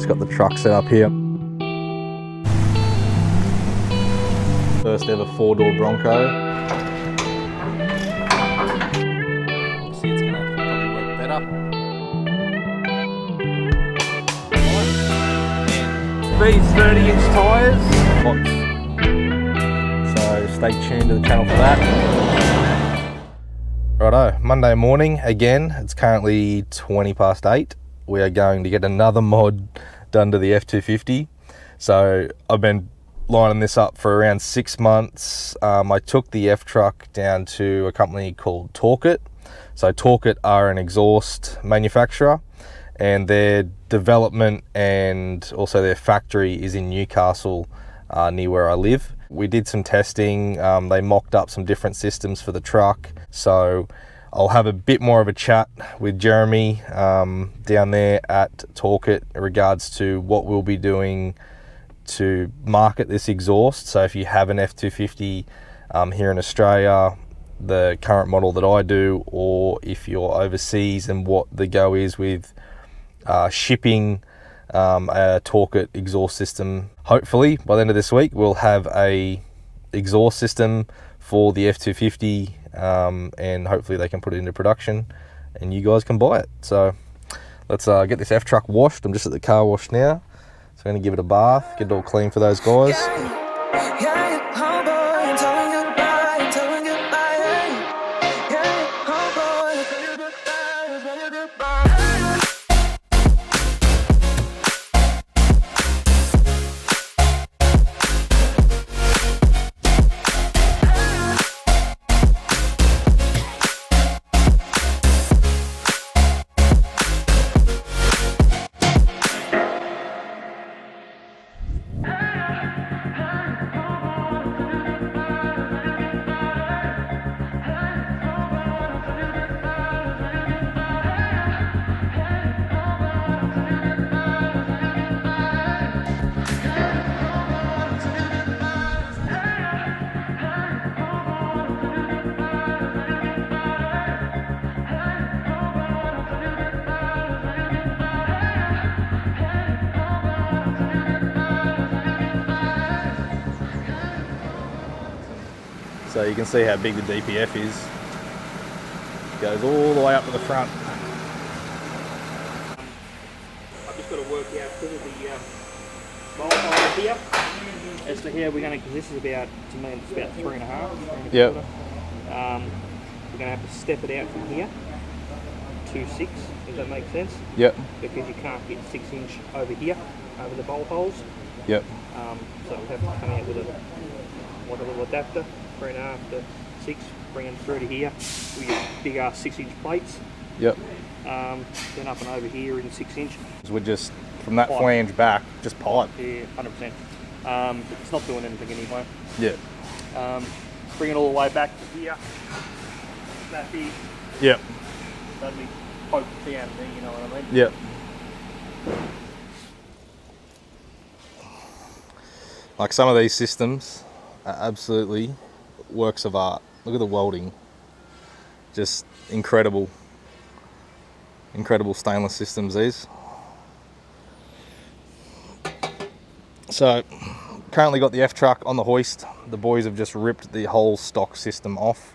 just got the truck set up here. First ever 4-door Bronco. See, it's gonna probably work better. These 30-inch tyres. So stay tuned to the channel for that. Righto, Monday morning again. It's currently 8:20. We are going to get another mod done to the F250. So I've been lining this up for around 6 months. I took the F truck down to a company called Torqit. So Torqit are an exhaust manufacturer, and their development and also their factory is in Newcastle, near where I live. We did some testing. They mocked up some different systems for the truck. So I'll have a bit more of a chat with Jeremy down there at Torqit in regards to what we'll be doing to market this exhaust. So if you have an F250 here in Australia, the current model that I do, or if you're overseas, and what the go is with shipping a Torqit exhaust system. Hopefully by the end of this week we'll have a exhaust system for the F250, and hopefully they can put it into production and you guys can buy it. So let's get this F truck washed. I'm just at the car wash now, so I'm going to give it a bath, get it all clean for those guys. So you can see how big the DPF is. It goes all the way up to the front. I've just got to work out because of the bolt hole here as to how we're going to, because this is about, to me it's about 3.5. Yep. We're going to have to step it out from here to 6, if that makes sense. Yep. Because you can't get 6-inch over here, over the bolt holes. Yep. So we'll have to come out with a little adapter, 3.5 to 6, bring them through to here with your big ass 6-inch plates. Yep. Then up and over here in 6-inch. We're just, from that flange back, just pipe. Yeah, 100%. It's not doing anything anyway. Yeah. Bring it all the way back to here. That big. Yep. That'd be poked down there, you know what I mean? Yep. Like some of these systems are absolutely works of art. Look at the welding. Just incredible. Incredible stainless systems, these. So, currently got the F truck on the hoist. The boys have just ripped the whole stock system off.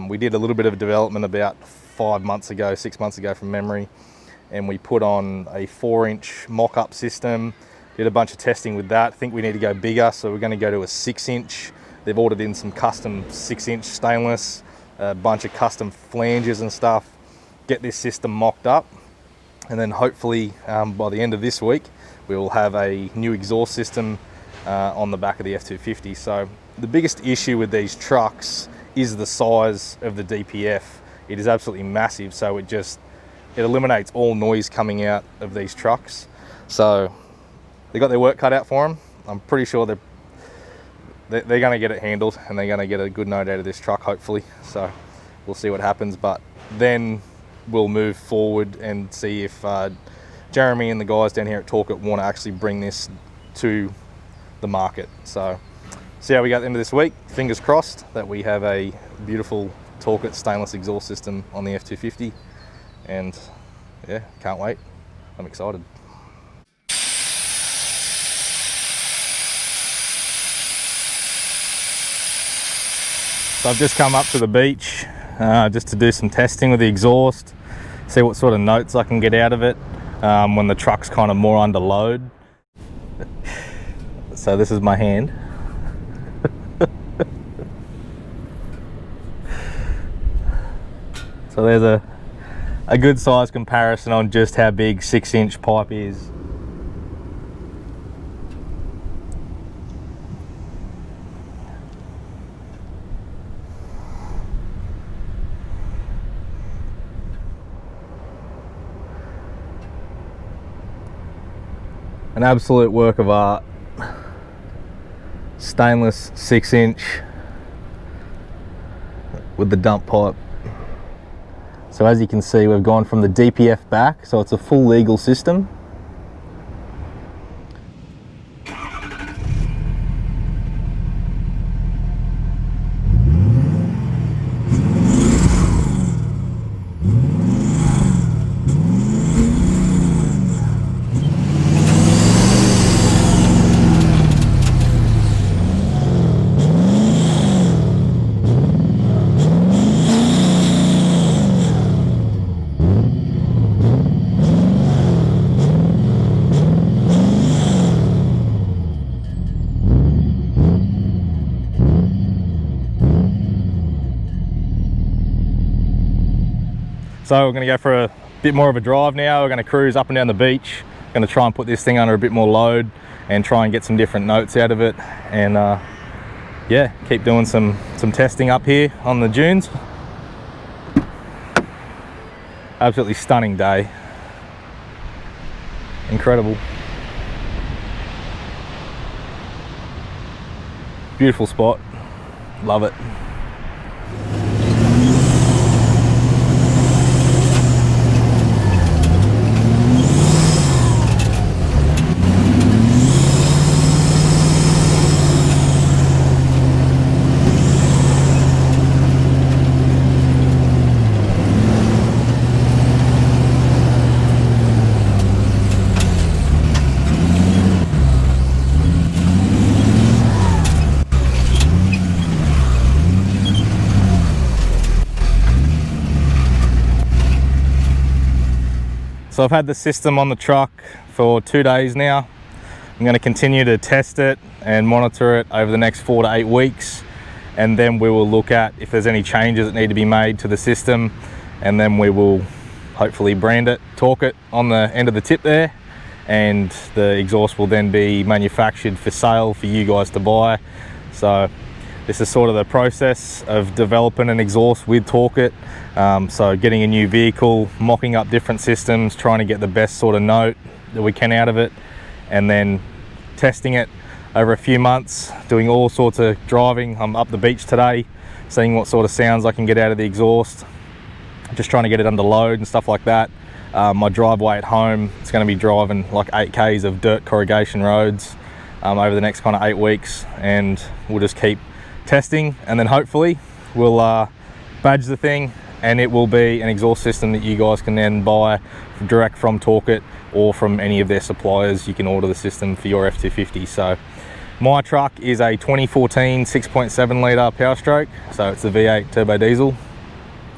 We did a little bit of development about 6 months ago from memory, and we put on a 4-inch mock-up system. Did a bunch of testing with that. I think we need to go bigger, so we're going to go to a 6-inch. They've ordered in some custom 6-inch stainless, a bunch of custom flanges and stuff. Get this system mocked up, and then hopefully by the end of this week we will have a new exhaust system on the back of the F250. So the biggest issue with these trucks is the size of the DPF. It is absolutely massive, so it eliminates all noise coming out of these trucks. So they got their work cut out for them. I'm pretty sure they're going to get it handled, and they're going to get a good note out of this truck, hopefully. So we'll see what happens, but then we'll move forward and see if Jeremy and the guys down here at Torqit want to actually bring this to the market. So see how we go at the end of this week. Fingers crossed that we have a beautiful Torqit stainless exhaust system on the F250, and yeah, can't wait. I'm excited. So I've just come up to the beach just to do some testing with the exhaust, see what sort of notes I can get out of it when the truck's kind of more under load. So this is my hand. So there's a good size comparison on just how big 6-inch pipe is. An absolute work of art. Stainless 6-inch with the dump pipe. So as you can see, we've gone from the DPF back, so it's a full legal system. So we're going to go for a bit more of a drive now. We're going to cruise up and down the beach. Going to try and put this thing under a bit more load and try and get some different notes out of it. And yeah, keep doing some testing up here on the dunes. Absolutely stunning day. Incredible. Beautiful spot. Love it. So I've had the system on the truck for 2 days now. I'm going to continue to test it and monitor it over the next 4 to 8 weeks, and then we will look at if there's any changes that need to be made to the system, and then we will hopefully brand it, Torqit on the end of the tip there, and the exhaust will then be manufactured for sale for you guys to buy. So this is sort of the process of developing an exhaust with Torqit. So getting a new vehicle, mocking up different systems, trying to get the best sort of note that we can out of it, and then testing it over a few months, doing all sorts of driving. I'm up the beach today, seeing what sort of sounds I can get out of the exhaust, just trying to get it under load and stuff like that. My driveway at home, it's going to be driving like 8 k's of dirt corrugation roads over the next kind of 8 weeks, and we'll just keep testing, and then hopefully we'll badge the thing, and it will be an exhaust system that you guys can then buy direct from Torqit or from any of their suppliers. You can order the system for your F250. So my truck is a 2014 6.7 litre POWERSTROKE, so it's a V8 turbo diesel.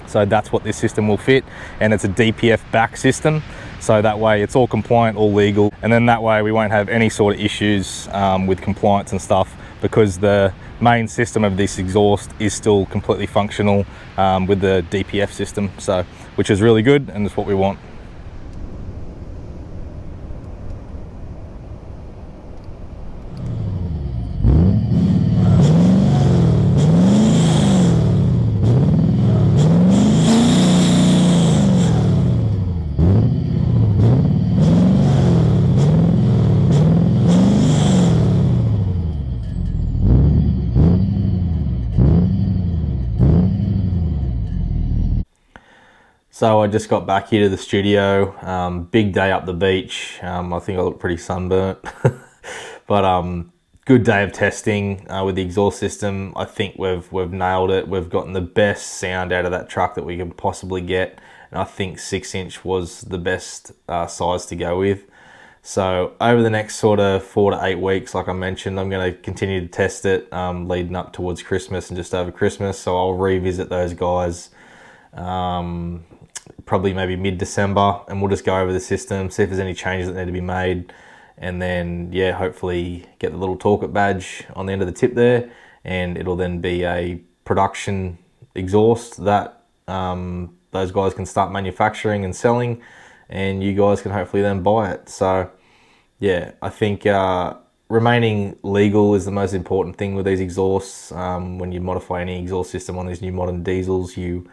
So that's what this system will fit, and it's a DPF back system, so that way it's all compliant, all legal, and then that way we won't have any sort of issues with compliance and stuff, because the main system of this exhaust is still completely functional with the DPF system, so which is really good, and that's what we want. So I just got back here to the studio, big day up the beach. I think I look pretty sunburnt, but good day of testing with the exhaust system. I think we've nailed it. We've gotten the best sound out of that truck that we can possibly get, and I think 6-inch was the best size to go with. So over the next sort of 4 to 8 weeks, like I mentioned, I'm going to continue to test it leading up towards Christmas and just over Christmas. So I'll revisit those guys probably maybe mid-December, and we'll just go over the system, see if there's any changes that need to be made, and then yeah, hopefully get the little Torqit badge on the end of the tip there, and it'll then be a production exhaust that those guys can start manufacturing and selling, and you guys can hopefully then buy it. So yeah, I think remaining legal is the most important thing with these exhausts. When you modify any exhaust system on these new modern diesels, you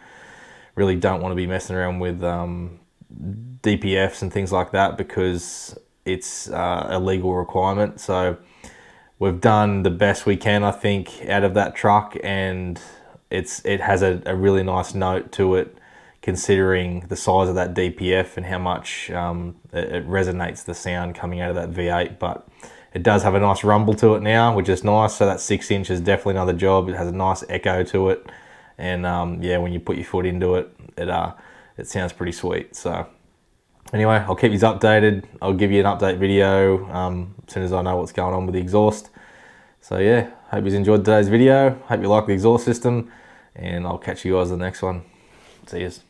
really don't want to be messing around with DPFs and things like that, because it's a legal requirement. So we've done the best we can, I think, out of that truck, and it has a really nice note to it, considering the size of that DPF and how much it resonates the sound coming out of that V8. But it does have a nice rumble to it now, which is nice. So that 6 inch is definitely another job. It has a nice echo to it, and yeah, when you put your foot into it, it sounds pretty sweet. So anyway, I'll keep you updated. I'll give you an update video as soon as I know what's going on with the exhaust. So yeah, hope you enjoyed today's video. Hope you like the exhaust system, and I'll catch you guys in the next one. See yous.